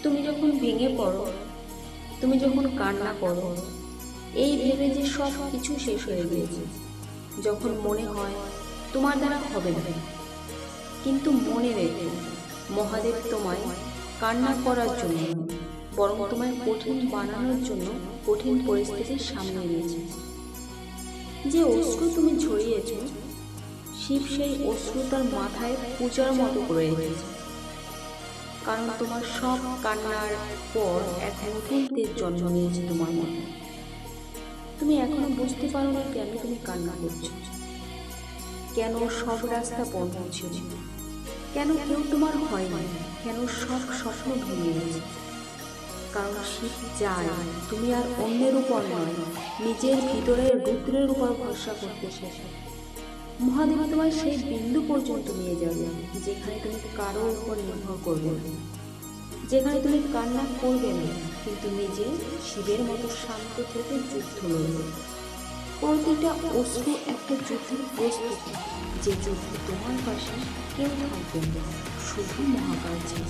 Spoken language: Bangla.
তুমি যখন ভেঙে পড়ো, তুমি যখন কান্না করো, এই ভেবে যে সব কিছু শেষ হয়ে গিয়েছে, যখন মনে হয় তোমার দ্বারা হবে না, কিন্তু মনে রেখো, মহাদেব তোমায় কান্না করার জন্য নয়, বরং তোমায় কঠিন বানানোর জন্য কঠিন পরিস্থিতির সামনে এনেছে। যে অশ্রু তুমি ঝরিয়েছ, শিব সেই অশ্রু তার মাথায় পূজার মতো করে রেখেছে, কারণ তোমার সব কান্নার পর এক নতুন তেজ জন্ম নিয়েছে তোমার মনে। তুমি এখনো বুঝতে পারো না কেন তুমি কান্না করছো, কেন সব রাস্তা বন্ধ ছিল, কেন কেউ তোমার হয়নি, কেন সব স্বপ্ন ভেঙে গেছে। কারণ শিব চায় তুমি আর অন্যের উপর নয়, নিজের ভিতরের রুদ্রের উপর ভরসা করতে শেখো। মহাদেব তোমায় সেই বিন্দু পর্যন্ত নিয়ে যাবে যেখানে তুমি কারোর উপর নির্ভর করবে না, যেখানে তুমি কান্না করবে না, কিন্তু নিজে শিবের মতো শান্ত থেকে যুদ্ধ লড়বে। প্রতিটা অশ্রু একটা যুদ্ধের প্রস্তুতি, যে যুদ্ধে তোমার পাশে কেউ থাকবে না, শুধু মহাকাল ছিল।